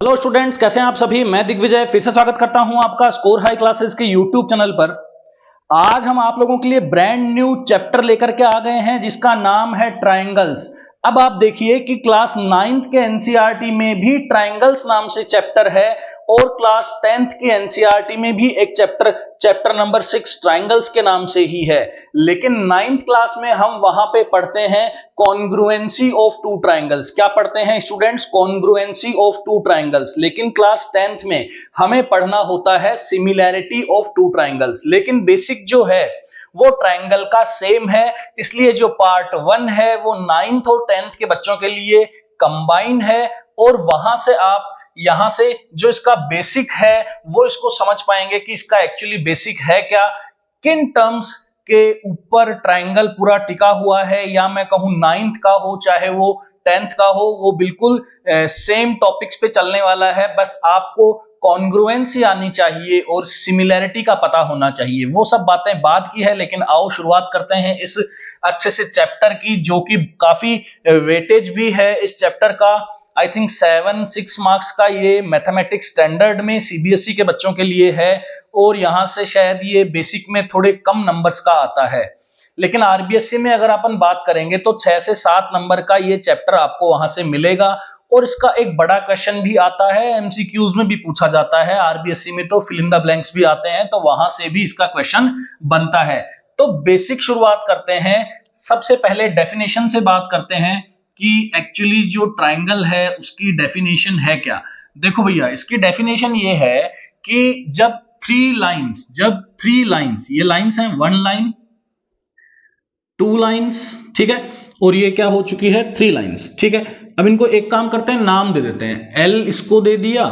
Hello students, कैसे हैं आप सभी। मैं दिग्विजय फिर से स्वागत करता हूं आपका स्कोर हाई क्लासेस के यूट्यूब चैनल पर। आज हम आप लोगों के लिए ब्रांड न्यू चैप्टर लेकर के आ गए हैं जिसका नाम है ट्रायंगल्स। अब आप देखिए कि क्लास 9th के एनसीईआरटी में भी ट्रायंगल्स नाम से चैप्टर है और क्लास 10th के एनसीईआरटी में भी एक चैप्टर नंबर 6 ट्रायंगल्स के नाम से ही है। लेकिन 9th क्लास में हम वहां पे पढ़ते हैं कॉन्ग्रुएंसी ऑफ टू ट्रायंगल्स। क्या पढ़ते हैं students? Congruency of two triangles. लेकिन क्लास 10th में हमें पढ़ना होता है सिमिलैरिटी ऑफ टू ट्रायंगल्स। लेकिन बेसिक जो है वो ट्रायंगल का सेम है, इसलिए जो पार्ट 1 है वो 9th और 10th के बच्चों के लिए कंबाइन है और वहां से आप यहां से जो इसका बेसिक है वो इसको समझ पाएंगे कि इसका एक्चुअली बेसिक है क्या, किन टर्म्स के ऊपर ट्रायंगल पूरा टिका हुआ है, या मैं कहूं 9th का हो चाहे वो 10th का हो, वो बिल्कुल सेम टॉपिक्स पे चलने वाला है। बस आपको कॉन्ग्रुएंसी आनी चाहिए और सिमिलैरिटी का पता होना चाहिए। वो सब बातें बाद की है, लेकिन आओ शुरुआत करते हैं इस अच्छे से चैप्टर की, जो कि काफी वेटेज भी है इस चैप्टर का। आई थिंक 7-6 मार्क्स का ये मैथमेटिक्स स्टैंडर्ड में सीबीएसई के बच्चों के लिए है और यहां से शायद ये बेसिक में थोड़े कम नंबर्स का आता है। लेकिन आरबीएससी में अगर अपन बात करेंगे तो 6 से 7 नंबर का ये चैप्टर आपको वहां से मिलेगा और इसका एक बड़ा क्वेश्चन भी आता है, एमसीक्यूज में भी पूछा जाता है। आरबीएससी में तो फिल इन द ब्लैंक्स भी आते हैं, तो वहां से भी इसका क्वेश्चन बनता है। तो बेसिक शुरुआत करते हैं। सबसे पहले डेफिनेशन से बात करते हैं कि एक्चुअली जो ट्रायंगल है उसकी डेफिनेशन है क्या। देखो भैया, इसकी डेफिनेशन ये है कि जब थ्री लाइंस, ये लाइंस हैं, 1 लाइन 2 लाइंस, ठीक है, और ये क्या हो चुकी है 3 लाइंस, ठीक है। अब इनको एक काम करते हैं, नाम दे देते हैं। एल इसको दे दिया,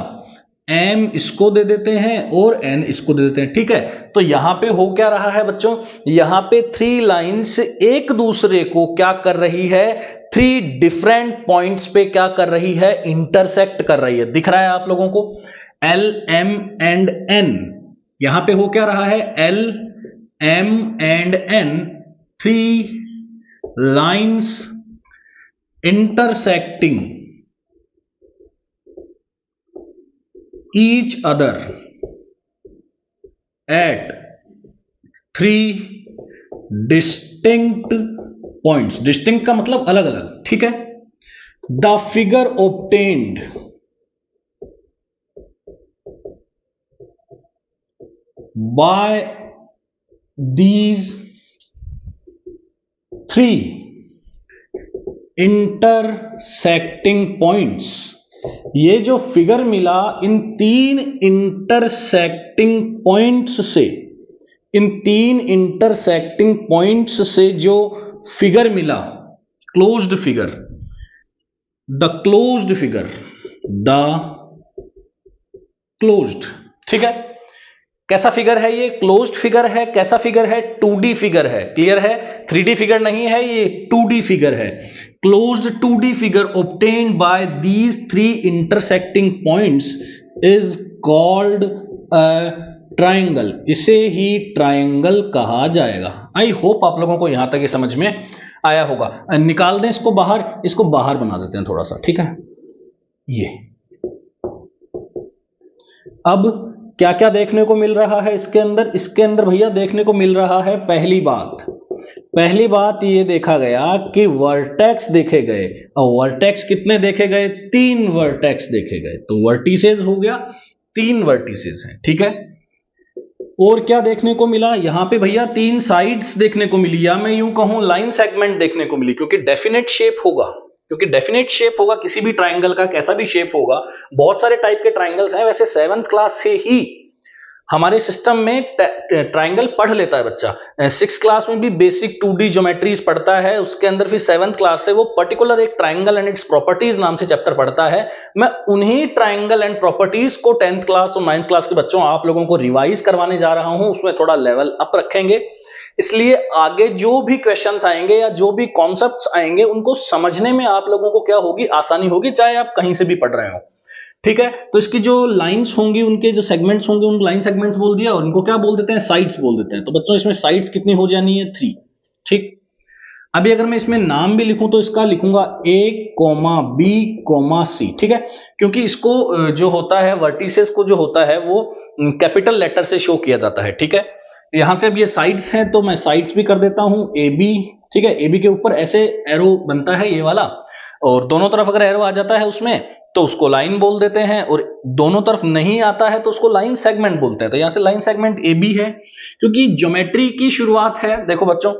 एम इसको दे देते हैं और एन इसको दे देते हैं, ठीक है। तो यहां पे हो क्या रहा है बच्चों, यहां पे 3 लाइंस एक दूसरे को क्या कर रही है, 3 डिफरेंट पॉइंट्स पे क्या कर रही है, इंटरसेक्ट कर रही है। दिख रहा है आप लोगों को, एल एम एंड एन। यहां पे हो क्या रहा है, L M and N, 3 lines intersecting each other at 3 distinct points। distinct का मतलब अलग अलग, ठीक है। The figure obtained by these 3 intersecting points, ये जो फिगर मिला इन 3 इंटरसेक्टिंग पॉइंट्स से जो फिगर मिला, क्लोज्ड फिगर, द क्लोज्ड, ठीक है। कैसा फिगर है ये, क्लोज्ड फिगर है। कैसा फिगर है, 2D फिगर है, क्लियर है, 3D फिगर नहीं है, ये 2D फिगर है। Closed 2D figure obtained by these 3 intersecting points is called a triangle। इसे ही ट्रायंगल कहा जाएगा। आई होप आप लोगों को यहां तक ये समझ में आया होगा। निकाल दें इसको बाहर, इसको बाहर बना देते हैं थोड़ा सा, ठीक है। ये अब क्या क्या देखने को मिल रहा है इसके अंदर भैया देखने को मिल रहा है, पहली बात ये देखा गया कि वर्टेक्स देखे गए। और वर्टेक्स कितने देखे गए, 3 वर्टेक्स देखे गए। तो वर्टिसेस हो गया, 3 वर्टिसेस हैं, ठीक है। और क्या देखने को मिला यहां पे भैया, 3 साइड्स देखने को मिली, या मैं यूं कहूं लाइन सेगमेंट देखने को मिली, क्योंकि डेफिनेट शेप होगा किसी भी ट्रायंगल का, कैसा भी शेप होगा। बहुत सारे टाइप के ट्रायंगल्स हैं, वैसे 7th क्लास से ही हमारे सिस्टम में ट्रायंगल पढ़ लेता है बच्चा। 6th क्लास में भी बेसिक 2D ज्योमेट्रीज पढ़ता है, उसके अंदर फिर 7th क्लास से वो पर्टिकुलर एक ट्रायंगल एंड इट्स प्रॉपर्टीज नाम से चैप्टर पढ़ता है। मैं उन्हीं ट्रायंगल एंड प्रॉपर्टीज को 10th क्लास और 9th क्लास के बच्चों आप लोगों को रिवाइज करवाने जा रहा हूं, उसमें थोड़ा लेवल अप रखेंगे। इसलिए आगे जो भी क्वेश्चंस आएंगे या जो भी कॉन्सेप्ट्स आएंगे उनको समझने में आप लोगों को क्या होगी, आसानी होगी, चाहे आप कहीं से भी पढ़ रहे हो, ठीक है। तो इसकी जो लाइंस होंगी, उनके जो सेगमेंट्स होंगे, उनको लाइन सेगमेंट्स बोल दिया, और इनको क्या बोल देते हैं, साइड्स बोल देते हैं। तो बच्चों इसमें साइड्स कितनी हो जानी है, 3, ठीक। अभी अगर मैं इसमें नाम भी लिखूं तो इसका लिखूंगा A, B, C, ठीक है, क्योंकि इसको जो होता है वर्टिसेस को जो होता है वो कैपिटल लेटर से शो किया जाता है, ठीक है। यहां से अब ये साइड्स हैं तो मैं साइड्स भी कर देता हूं AB, ठीक है। AB के ऊपर ऐसे एरो बनता है ये वाला, और दोनों तरफ अगर एरो आ जाता है उसमें तो उसको लाइन बोल देते हैं, और दोनों तरफ नहीं आता है तो उसको लाइन सेगमेंट बोलते हैं। तो यहां से लाइन सेगमेंट AB है, क्योंकि ज्योमेट्री की शुरुआत है, देखो बच्चों,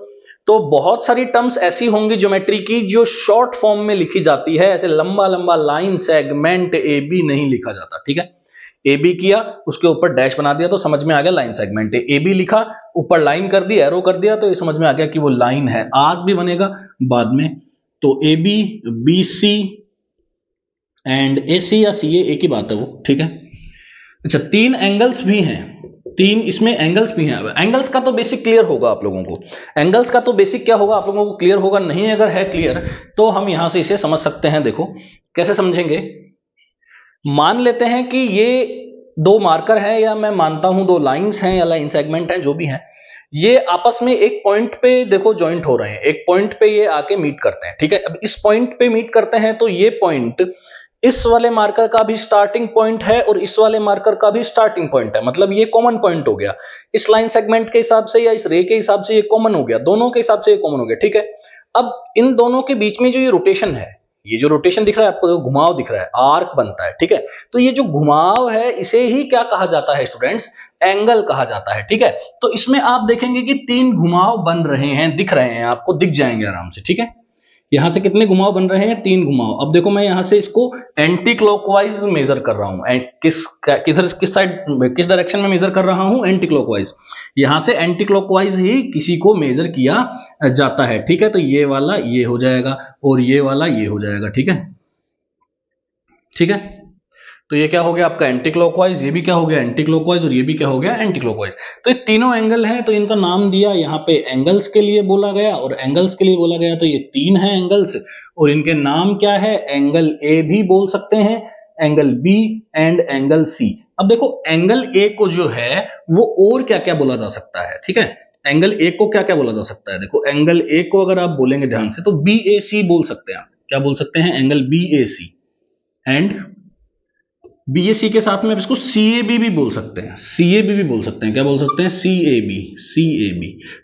तो बहुत सारी टर्म्स ऐसी होंगी ज्योमेट्री की जो शॉर्ट फॉर्म में लिखी जाती है, ऐसे लंबा लंबा लाइन सेगमेंट AB नहीं लिखा जाता, ठीक है। AB किया, उसके ऊपर डैश बना दिया तो समझ में आ गया लाइन सेगमेंट है। AB लिखा, ऊपर लाइन कर दी, एरो कर दिया, तो ये समझ में आ गया कि वो लाइन है। आर्क भी बनेगा बाद में, तो AB, BC एंड AC या CA एक ही बात है वो, ठीक है। अच्छा, 3 एंगल्स भी हैं, 3 इसमें एंगल्स भी हैं। एंगल्स का तो बेसिक क्लियर होगा आप लोगों को, एंगल्स का तो बेसिक क्या होगा आप लोगों को क्लियर होगा, नहीं अगर है क्लियर तो हम यहां से इसे समझ सकते हैं। देखो कैसे समझेंगे, मान लेते हैं कि ये 2 मार्कर है, या मैं मानता हूं 2 लाइंस हैं या लाइन सेगमेंट हैं, जो भी हैं, ये आपस में एक पॉइंट पे देखो ज्वाइंट हो रहे हैं, एक पॉइंट पे ये आके मीट करते हैं, ठीक है। अब इस पॉइंट पे मीट करते हैं तो ये पॉइंट इस वाले मार्कर का भी स्टार्टिंग पॉइंट है और इस वाले मार्कर का भी स्टार्टिंग पॉइंट है, मतलब ये कॉमन पॉइंट हो गया इस लाइन सेगमेंट के हिसाब से या इस रे के हिसाब से, ये कॉमन हो गया, दोनों के हिसाब से ये कॉमन हो गया, ठीक है। अब इन दोनों के बीच में जो ये रोटेशन है, ये जो रोटेशन दिख रहा है आपको, जो घुमाव दिख रहा है, आर्क बनता है, ठीक है। तो ये जो घुमाव है इसे ही क्या कहा जाता है स्टूडेंट्स, एंगल कहा जाता है, ठीक है। तो इसमें आप देखेंगे कि 3 घुमाव बन रहे हैं, दिख रहे हैं आपको, दिख जाएंगे आराम से, ठीक है। यहां से कितने घुमाव बन रहे हैं, 3 घुमाव। अब देखो मैं यहां से इसको एंटी क्लॉकवाइज मेजर कर रहा हूं, किस साइड, किस डायरेक्शन में मेजर कर रहा हूं, एंटी क्लॉकवाइज। यहां से एंटी क्लॉकवाइज ही किसी को मेजर किया जाता है, ठीक है। तो ये वाला ये हो जाएगा और ये वाला ये हो जाएगा, ठीक है, ठीक है। तो ये क्या हो गया आपका एंटी क्लॉकवाइज, ये भी क्या हो गया एंटी क्लॉकवाइज, और ये भी क्या हो गया एंटी क्लॉकवाइज। तो ये तीनों एंगल हैं, तो इनका नाम दिया यहाँ पे एंगल्स के लिए बोला गया और एंगल्स के लिए बोला गया। तो ये 3 हैं एंगल्स और इनके नाम क्या है, एंगल A भी बोल सकते हैं, angle B and angle C। अब देखो एंगल A को जो है वो और क्या क्या बोला जा सकता है, ठीक है। एंगल A को क्या क्या बोला जा सकता है, देखो एंगल A को अगर आप बोलेंगे ध्यान से तो BAC बोल सकते हैं आप, क्या बोल सकते हैं, एंगल BAC। एंड BAC के साथ में आप इसको CAB भी बोल सकते हैं, CAB भी बोल सकते हैं, क्या बोल सकते हैं, CAB।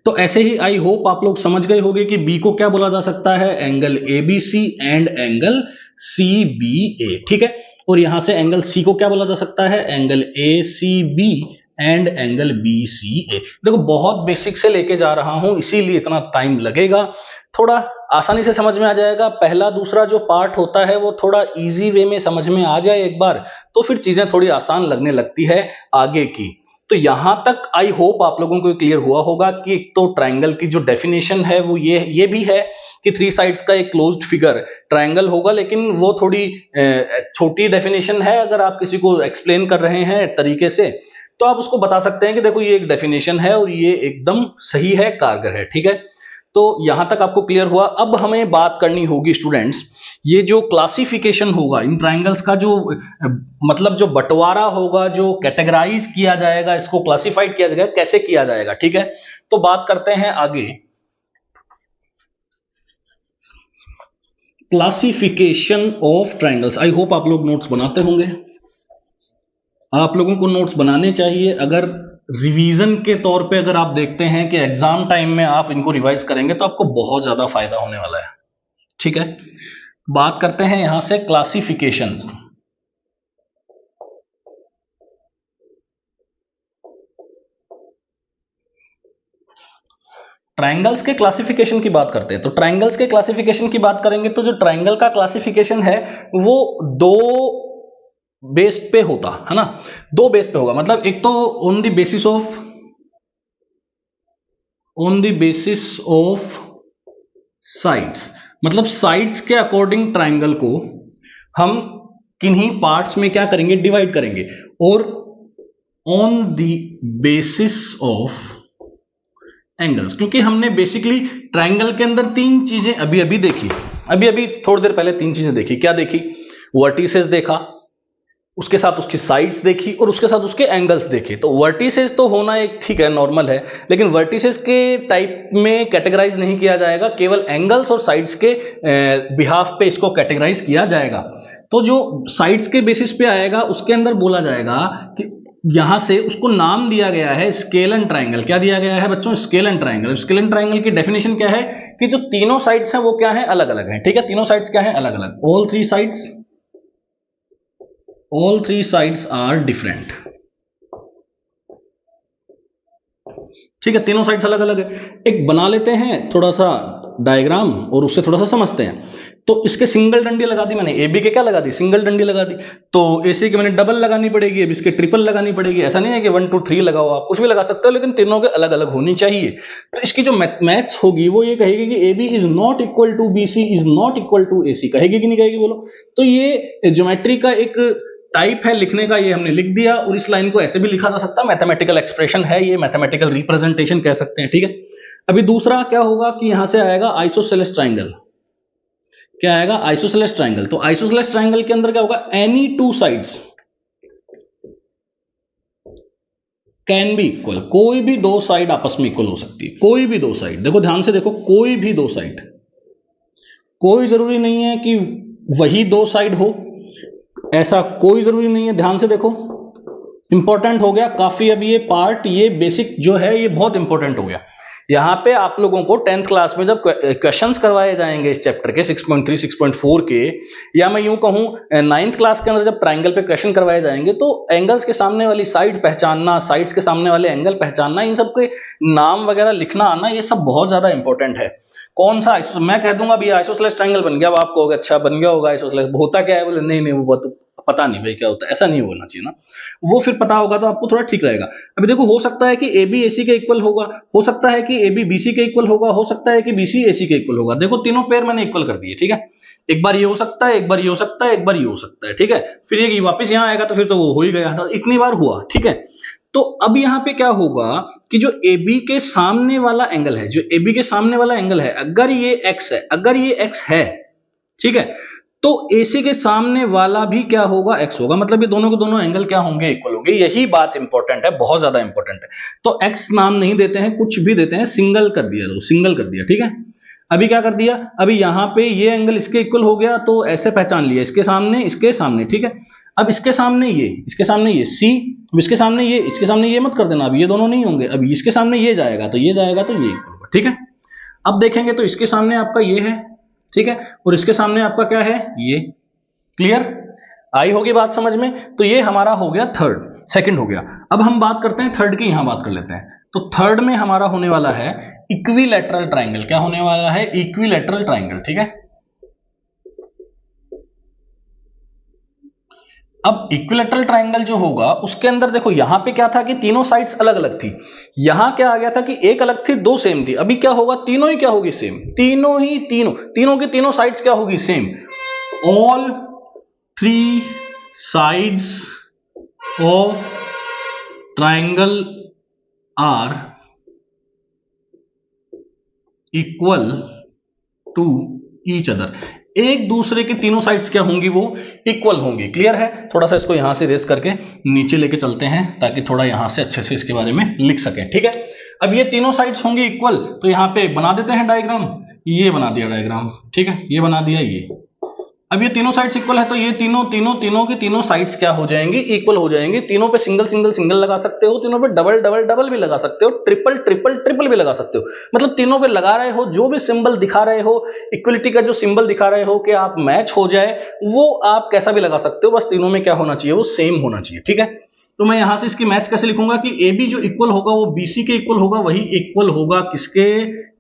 तो ऐसे ही आई होप आप लोग समझ गए होंगे कि B को क्या बोला जा सकता है, angle ABC and angle CBA, ठीक है। और यहां से एंगल C को क्या बोला जा सकता है, angle ACB and angle BCA। देखो बहुत बेसिक से लेके जा रहा हूं, इसीलिए इतना टाइम लगेगा, थोड़ा आसानी से समझ में आ जाएगा। पहला दूसरा जो पार्ट होता है वो थोड़ा इजी वे में समझ में आ जाए एक बार, तो फिर चीजें थोड़ी आसान लगने लगती है आगे की। तो यहां तक आई होप आप लोगों को क्लियर हुआ होगा कि एक तो ट्राइंगल की जो डेफिनेशन है वो ये भी है कि 3 साइड्स का एक क्लोज्ड फिगर ट्राइंगल होगा, लेकिन वो थोड़ी छोटी डेफिनेशन है। अगर आप किसी को एक्सप्लेन कर रहे हैं तरीके से तो आप उसको बता सकते हैं कि देखो ये एक डेफिनेशन है और ये एकदम सही है, कारगर है, ठीक है। तो यहां तक आपको क्लियर हुआ। अब हमें बात करनी होगी स्टूडेंट्स, ये जो क्लासिफिकेशन होगा इन ट्राइंगल्स का, जो मतलब जो बंटवारा होगा, जो कैटेगराइज किया जाएगा, इसको क्लासिफाइड किया जाएगा, कैसे किया जाएगा, ठीक है। तो बात करते हैं आगे classification of triangles. I hope आप लोग नोट्स बनाते होंगे, आप लोगों को नोट्स बनाने चाहिए। अगर रिवीजन के तौर पे अगर आप देखते हैं कि एग्जाम टाइम में आप इनको रिवाइज करेंगे तो आपको बहुत ज्यादा फायदा होने वाला है, ठीक है। बात करते हैं यहां से क्लासिफिकेशन। ट्राइंगल्स के क्लासिफिकेशन की बात करते हैं। तो ट्राइंगल्स के क्लासिफिकेशन की बात करेंगे तो जो ट्राइंगल का क्लासिफिकेशन है वो 2 बेस पे होता है ना, 2 बेस पे होगा। मतलब एक तो on the basis of sides, मतलब साइड्स के अकॉर्डिंग ट्राइंगल को हम किन्हीं पार्ट्स में क्या करेंगे, डिवाइड करेंगे। और on the basis of angles, क्योंकि हमने बेसिकली ट्राइंगल के अंदर 3 चीजें अभी देखी, अभी थोड़ी देर पहले 3 चीजें देखी। क्या देखी, वर्टिसेस देखा, उसके साथ उसकी साइड्स देखी और उसके साथ उसके एंगल्स देखे। तो वर्टिसेस तो होना एक ठीक है, नॉर्मल है, लेकिन वर्टिसेस के टाइप में कैटेगराइज नहीं किया जाएगा, केवल एंगल्स और साइड्स के बिहाफ पे इसको कैटेगराइज किया जाएगा। तो जो साइड्स के बेसिस पे आएगा उसके अंदर बोला जाएगा कि यहां से उसको नाम दिया गया है स्केलन ट्राइंगल। क्या दिया गया है बच्चों? Scalene triangle. स्केलन ट्राइंगल की डेफिनेशन क्या है कि जो तीनों साइड्स हैं वो क्या है? अलग अलग हैं। ठीक है, तीनों साइड्स क्या है? अलग अलग। all three sides are different। ठीक है, तीनों साइड्स अलग अलग है। एक बना लेते हैं थोड़ा सा डायग्राम और उससे थोड़ा सा समझते हैं। तो इसके सिंगल डंडी लगा दी मैंने, AB के क्या लगा दी? सिंगल डंडी लगा दी। तो AC की मैंने डबल लगानी पड़ेगी, अब इसके ट्रिपल लगानी पड़ेगी। ऐसा नहीं है कि 1 2 3 लगाओ, आप कुछ भी लगा सकते हो, लेकिन तीनों के अलग अलग होनी चाहिए। तो इसकी जो मैथ्स होगी वो ये कहेगी कि AB is not equal to BC is not equal to AC। कहेगी कि नहीं कहेगी? बोलो। तो ये ज्योमेट्री का एक टाइप है लिखने का, ये हमने लिख दिया। और इस लाइन को ऐसे भी लिखा जा सकता है, मैथमेटिकल एक्सप्रेशन है ये, मैथमेटिकल रिप्रेजेंटेशन कह सकते हैं। ठीक है, अभी दूसरा क्या होगा कि यहां से आएगा आइसोसेलेस ट्राइंगल। क्या आएगा? Isosceles triangle. तो आइसोसेलेस ट्राइंगल के अंदर क्या होगा? Any two sides can be equal. कोई भी दो साइड आपस में इक्वल हो सकती है, कोई भी दो साइड। देखो ध्यान से देखो, कोई भी दो साइड, कोई जरूरी नहीं है कि वही दो साइड हो, ऐसा कोई जरूरी नहीं है। ध्यान से देखो, इंपॉर्टेंट हो गया काफी। अब ये पार्ट, ये बेसिक जो है ये बहुत इंपॉर्टेंट हो गया। यहां पे आप लोगों को 10th क्लास में जब क्वेश्चंस करवाए जाएंगे इस चैप्टर के 6.3 6.4 के, या मैं यूं कहूं 9th क्लास के अंदर जब ट्राइंगल पे क्वेश्चन करवाए जाएंगे, तो एंगल्स के सामने वाली साइड्स पहचानना, साइड्स के सामने वाले एंगल पहचानना, इन सब के नाम वगैरह लिखना आना, ये सब बहुत ज्यादा इंपॉर्टेंट है। कौन सा मैं कह दूंगा अभी आइसोसेलेस ट्राइंगल बन गया, अब आप कहोगे अच्छा बन गया होगा आइसोसेलेस, होता क्या है? बोले नहीं नहीं, वो पता नहीं भाई क्या होता है, ऐसा नहीं होना चाहिए ना। वो फिर पता होगा तो आपको थोड़ा ठीक रहेगा। अभी देखो, हो सकता है कि AB AC के इक्वल होगा, हो सकता है कि AB BC के इक्वल होगा, हो सकता है कि BC AC के इक्वल होगा। देखो तीनों पेयर मैंने इक्वल कर दिए। ठीक है, एक बार ये हो सकता है, एक बार ये हो सकता है, एक बार ये हो सकता है। ठीक है, फिर ये वापस यहां आएगा तो फिर तो वो हो ही गया, तो इतनी बार हुआ। ठीक है, तो अब यहां पे क्या होगा कि जो AB के सामने वाला एंगल है, जो AB के सामने वाला एंगल है, अगर ये X है, अगर ये X है, ठीक है, तो AC के सामने वाला भी क्या होगा? X होगा। मतलब ये दोनों के दोनों एंगल क्या होंगे? इक्वल होंगे। यही बात इंपॉर्टेंट है, बहुत ज्यादा इंपॉर्टेंट है। तो X नाम नहीं देते हैं, कुछ भी देते हैं, सिंगल कर दिया, सिंगल कर दिया। ठीक है, अभी क्या कर दिया? अभी यहां पे ये एंगल इसके इक्वल हो गया, तो ऐसे पहचान लिया, इसके सामने, इसके सामने। ठीक है, अब इसके सामने ये, इसके सामने ये C, इसके सामने ये, इसके सामने ये मत कर देना, अब ये दोनों नहीं होंगे। अब इसके सामने ये जाएगा तो ये जाएगा, तो ये इक्वल होगा। ठीक है, अब देखेंगे तो इसके सामने आपका ये है, ठीक है, और इसके सामने आपका क्या है? ये। क्लियर? आई होगी बात समझ में? तो ये हमारा हो गया थर्ड, सेकंड हो गया। अब हम बात करते हैं थर्ड की, यहां बात कर लेते हैं। तो थर्ड में हमारा होने वाला है इक्विलैटरल ट्राइंगल। क्या होने वाला है? Equilateral triangle. ठीक है, अब इक्विलैटरल ट्राइंगल जो होगा उसके अंदर देखो, यहां पे क्या था कि तीनों साइड्स अलग अलग थी। यहां क्या आ गया था कि एक अलग थी, दो सेम थी। अभी क्या होगा? तीनों ही क्या होगी? सेम। तीनों ही तीनों की तीनों साइड्स क्या होगी? Same. All three sides of triangle are equal to each other. एक दूसरे के तीनों साइड्स क्या होंगी? वो इक्वल होंगी। क्लियर है? थोड़ा सा इसको यहां से रेस करके नीचे लेके चलते हैं ताकि थोड़ा यहां से अच्छे से इसके बारे में लिख सकें। ठीक है, अब ये तीनों साइड्स होंगी इक्वल, तो यहां पे बना देते हैं डायग्राम। ये बना दिया डायग्राम। ठीक है, ये बना दिया ये। अब ये तीनों साइड्स इक्वल है, तो ये तीनों के तीनों साइड्स क्या हो जाएंगी? इक्वल हो जाएंगी। तीनों पे सिंगल सिंगल सिंगल लगा सकते हो, तीनों पे डबल डबल डबल भी लगा सकते हो, ट्रिपल ट्रिपल ट्रिपल भी लगा सकते हो। मतलब तीनों पे लगा रहे हो, जो भी सिंबल दिखा रहे हो, इक्वलिटी का जो सिंबल दिखा रहे हो कि आप मैच हो जाए, वो आप कैसा भी लगा सकते हो, बस तीनों में क्या होना चाहिए? वो सेम होना चाहिए। ठीक है, तो मैं यहां से इसकी मैच कैसे लिखूंगा कि AB जो इक्वल होगा वो BC के इक्वल होगा, वही इक्वल होगा किसके?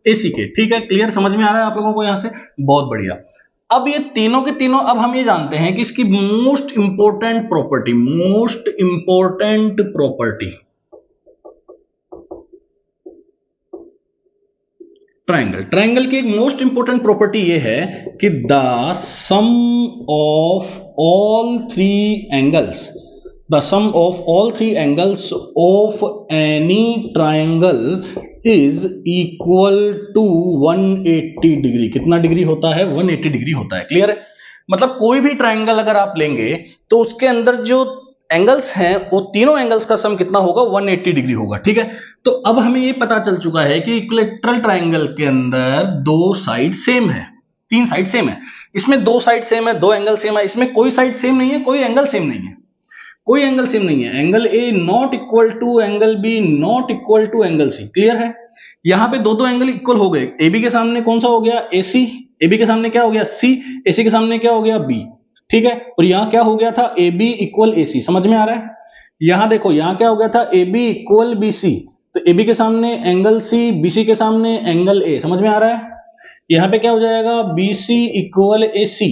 AC के। ठीक है, क्लियर? समझ में आ रहा है आप लोगों को यहां से? बहुत बढ़िया। अब ये तीनों के तीनों, अब हम ये जानते हैं कि इसकी मोस्ट इंपॉर्टेंट प्रॉपर्टी ट्राइंगल की एक मोस्ट इंपॉर्टेंट प्रॉपर्टी ये है कि the sum of all three angles of any triangle is equal to 180 degree. कितना डिग्री होता है? 180 डिग्री होता है। क्लियर है? मतलब कोई भी ट्राइंगल अगर आप लेंगे तो उसके अंदर जो एंगल्स हैं वो तीनों एंगल्स का सम कितना होगा, 180 डिग्री होगा। ठीक है, तो अब हमें ये पता चल चुका है कि इक्विलैटरल ट्राइंगल के अंदर दो साइड सेम है, तीन साइड सेम है, इसमें दो साइड सेम है, दो एंगल सेम है, इसमें कोई साइड सेम नहीं है, कोई एंगल सेम नहीं है, कोई एंगल सेम नहीं है। Angle A not equal to angle B not equal to angle C. Clear है, यहां पे दो दो एंगल इक्वल हो गए। एबी के सामने कौन सा हो गया, एसी, एबी के सामने क्या हो गया, सी, एसी के सामने क्या हो गया, बी। ठीक है, और यहां क्या हो गया था, ए बी इक्वल ए सी। समझ में आ रहा है, यहां देखो यहां क्या हो गया था, A B equal B C, तो ए बी के सामने एंगल सी, बी सी के सामने एंगल ए। समझ में आ रहा है, यहां पे क्या हो जाएगा, बी सी इक्वल ए सी,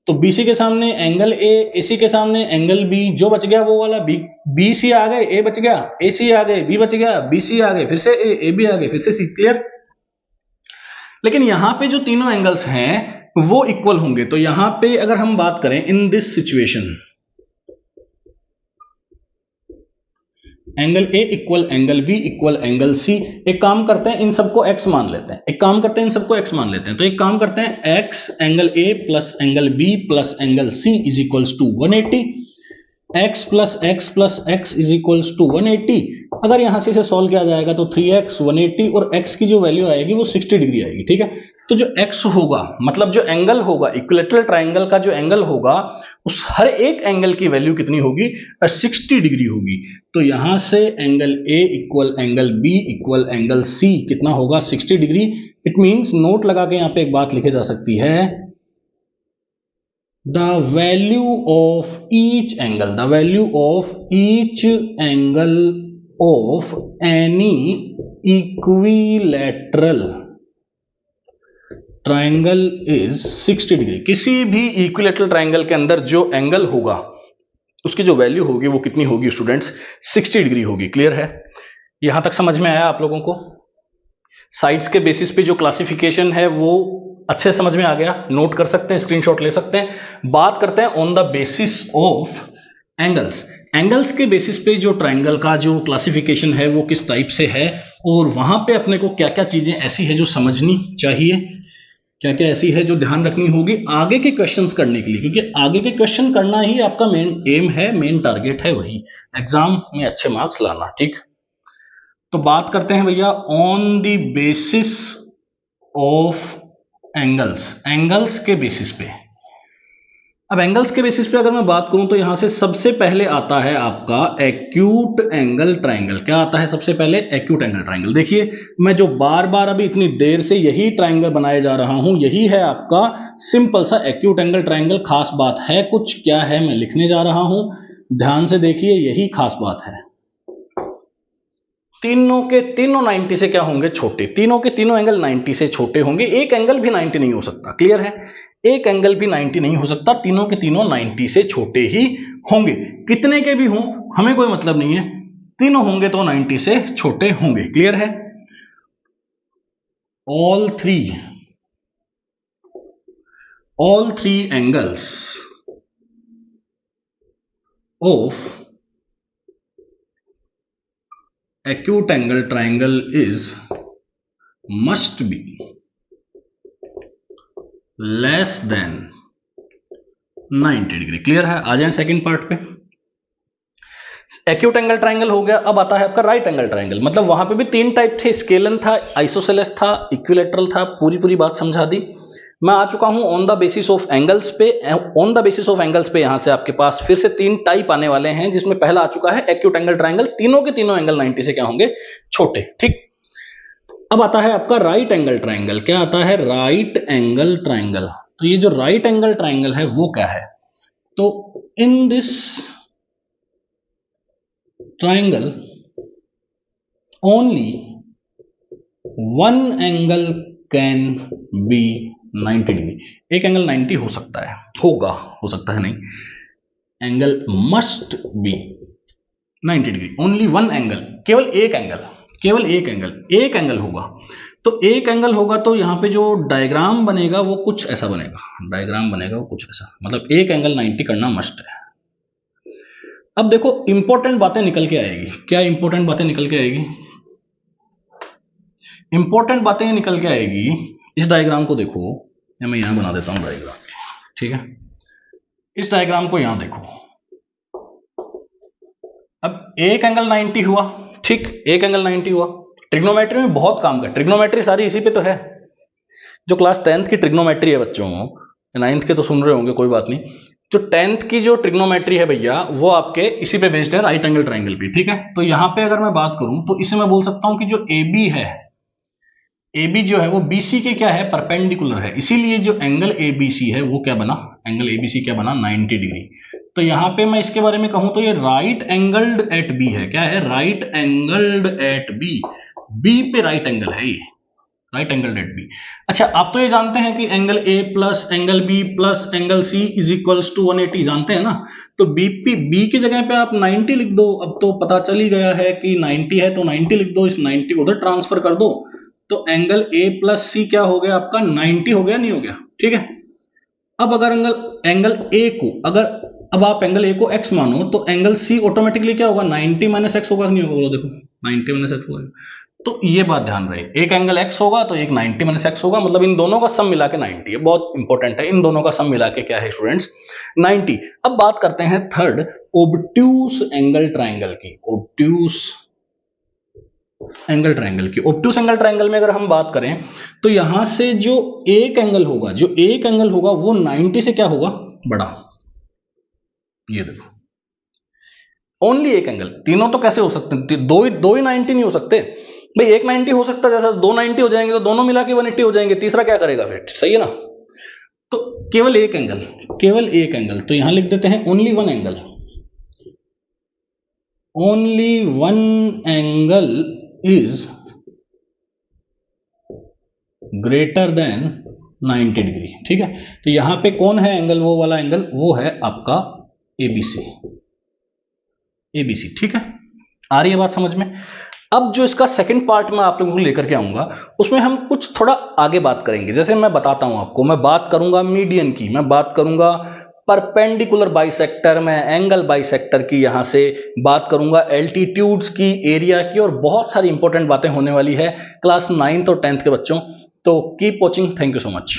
तो बी सी के सामने एंगल ए, ए सी के सामने एंगल बी, जो बच गया वो वाला बी, बी सी आ गए, ए बच गया, ए सी आ गए, बी बच गया, बी सी आ गए, फिर से ए, ए बी आ गए, फिर से सी। क्लियर, लेकिन यहां पे जो तीनों एंगल्स हैं वो इक्वल होंगे। तो यहां पे अगर हम बात करें in this situation, angle A equal angle B equal angle C, एक काम करते हैं इन सबको x मान लेते हैं, एक काम करते हैं इन सबको x मान लेते हैं, तो एक काम करते हैं x angle a plus angle b plus angle c is equals to 180, x plus x is equals to 180। अगर यहां से इसे सॉल्व किया जाएगा तो 3x 180 और x की जो वैल्यू आएगी वो 60 डिग्री आएगी। ठीक है, तो जो x होगा मतलब जो एंगल होगा, इक्विलैटरल ट्राइंगल का जो एंगल होगा उस हर एक एंगल की वैल्यू कितनी होगी, 60 डिग्री होगी। तो यहां से angle a equal angle b equal angle c कितना होगा, 60 डिग्री। इट मींस नोट लगा के यहां पे एक बात लिखी जा सकती है, the value of each angle, the value of each angle of any equilateral triangle is 60 degree. किसी भी इक्विलैटरल ट्राइंगल के अंदर जो एंगल होगा उसकी जो वैल्यू होगी वो कितनी होगी स्टूडेंट्स, 60 डिग्री होगी। क्लियर है, यहां तक समझ में आया आप लोगों को? साइड्स के बेसिस पे जो क्लासिफिकेशन है वो अच्छे समझ में आ गया, नोट कर सकते हैं, स्क्रीनशॉट ले सकते हैं। बात करते हैं on the basis of angles, angles के बेसिस पे जो ट्राइंगल का जो क्लासिफिकेशन है वो किस टाइप से है, और वहां पे अपने को क्या क्या चीजें ऐसी है जो समझनी चाहिए, क्या क्या ऐसी है जो ध्यान रखनी होगी आगे के क्वेश्चंस करने के लिए, क्योंकि आगे के क्वेश्चन करना ही आपका मेन एम है, मेन टारगेट है, वही एग्जाम में अच्छे मार्क्स लाना। ठीक, तो बात करते हैं भैया on the basis of angles, angles के बेसिस पे। अब एंगल्स के बेसिस पे अगर मैं बात करूं तो यहां से सबसे पहले आता है आपका एक्यूट एंगल ट्राइंगल। क्या आता है सबसे पहले, एक्यूट एंगल ट्राइंगल। देखिए मैं जो बार बार अभी इतनी देर से यही ट्राइंगल बनाए जा रहा हूं, यही है आपका सिंपल सा एक्यूट एंगल ट्राइंगल। खास बात है कुछ, क्या है मैं लिखने जा रहा हूं, ध्यान से देखिए, यही खास बात है। तीनों के तीनों 90 से क्या होंगे, छोटे, तीनों के तीनों एंगल 90 से छोटे होंगे, एक एंगल भी 90 नहीं हो सकता। क्लियर है, एक एंगल भी 90 नहीं हो सकता, तीनों के तीनों 90 से छोटे ही होंगे। कितने के भी हों हमें कोई मतलब नहीं है, तीनों होंगे तो 90 से छोटे होंगे। क्लियर है, all three angles of acute angle triangle is must be less than 90 degree. Clear है, आ जाए सेकंड पार्ट पे। एक्यूट एंगल ट्राइंगल हो गया, अब आता है आपका राइट एंगल ट्राइंगल। मतलब वहां पे भी तीन टाइप थे, स्केलन था, आइसोसेलेस था, इक्विलैटरल था। पूरी बात समझा दी। मैं आ चुका हूं on the basis of angles पे। On the basis of angles पे यहां से आपके पास फिर से तीन टाइप आने वाले हैं, जिसमें पहला आ चुका है एक्यूट एंगल ट्राइंगल। तीनों के तीनों एंगल 90 से क्या होंगे, छोटे। ठीक, अब आता है आपका राइट एंगल ट्राइंगल। क्या आता है, राइट एंगल ट्राइंगल। तो ये जो राइट एंगल ट्राइंगल है वो क्या है, तो in this triangle only one angle can be 90 degree. एक एंगल 90 हो सकता है, होगा, हो सकता है नहीं, angle must be 90 degree. Only one angle, केवल एक एंगल, केवल एक एंगल होगा। तो एक एंगल होगा तो यहां पे जो डायग्राम बनेगा वो कुछ ऐसा बनेगा, डायग्राम बनेगा वो कुछ ऐसा, मतलब एक एंगल 90 करना मस्ट है। अब देखो इंपॉर्टेंट बातें निकल के आएगी। क्या इंपॉर्टेंट बातें निकल के आएगी, इंपॉर्टेंट बातें निकल के आएगी। इस डायग्राम को देखो, या मैं यहां बना देता हूं डायग्राम। ठीक है, इस डायग्राम को यहां देखो, अब एक एंगल 90 हुआ, ठीक, एक एंगल 90 हुआ। ट्रिग्नोमेट्री में बहुत काम का, ट्रिग्नोमेट्री सारी इसी पे तो है। जो क्लास 10th की ट्रिग्नोमेट्री है बच्चों, 9th के तो सुन रहे होंगे, कोई बात नहीं। जो 10th की जो ट्रिग्नोमेट्री है भैया, वो आपके इसी पे बेस्ड है, राइट एंगल ट्रायंगल पे, ठीक है। तो यहां पे अगर मैं बात करूं तो इसे मैं बोल सकता हूं कि जो AB है, AB जो है वो BC के क्या है, परपेंडिकुलर है। इसीलिए जो एंगल ABC है वो क्या बना, एंगल ABC क्या बना, 90 डिग्री। तो यहां पे मैं इसके बारे में कहूं तो ये राइट एंगल्ड एट B है। क्या है, right angled at B, B पे राइट एंगल है ये, राइट एंगल एट B। अच्छा, आप तो ये जानते हैं कि angle A plus angle B plus angle C is equals to 180, जानते हैं ना। तो B की जगह पे आप 90 लिख दो। अब तो पता चल ही गया है कि 90 है तो 90 लिख दो, इस 90 को उधर ट्रांसफर कर दो, तो एंगल A प्लस C क्या हो गया आपका, 90 हो गया, नहीं हो गया, ठीक है। अब अगर एंगल A को अब आप एंगल A को x मानो तो एंगल C ऑटोमेटिकली क्या होगा, 90 माइनस एक्स होगा, नहीं होगा, बोलो देखो, 90 माइनस एक्स होगा। तो ये बात ध्यान रहे, एक एंगल x होगा तो एक 90 माइनस एक्स होगा, मतलब इन दोनों का सम मिला के 90 है। बहुत इंपॉर्टेंट है, इन दोनों का सम मिला के क्या है स्टूडेंट्स, 90। अब बात करते हैं थर्ड, ओब्ट्यूस एंगल ट्रायंगल की। ओब्ट्यूस एंगल ट्रायंगल की, ओब्ट्यूस एंगल ट्रायंगल में अगर हम बात करें तो यहां से जो एक एंगल होगा वो 90 से क्या होगा, बड़ा। ये देखो, ओनली एक एंगल, तीनों तो कैसे हो सकते हैं, दो ही 90 नहीं हो सकते भाई। एक 90 हो सकता है, जैसा दो 90 हो जाएंगे तो दोनों मिला के 180 हो जाएंगे, तीसरा क्या करेगा फिर, सही है ना। तो केवल एक एंगल, तो यहां लिख देते हैं only one angle, only one angle is greater than 90 degree, ठीक है। तो यहां पे कौन है एंगल, वो वाला एंगल, वो है आपका ABC, ठीक है। आ रही है बात समझ में। अब जो इसका सेकंड पार्ट मैं आप लोगों को लेकर के आऊंगा, उसमें हम कुछ थोड़ा आगे बात करेंगे। जैसे मैं बताता हूं आपको, मैं बात करूंगा मीडियन की, मैं बात करूंगा परपेंडिकुलर बाइसेक्टर में, एंगल बाइसेक्टर की, यहां से बात करूंगा एल्टीट्यूड्स की, एरिया की, और बहुत सारी इंपॉर्टेंट बातें होने वाली है क्लास 9th और 10th के बच्चों। तो keep watching, thank you so much.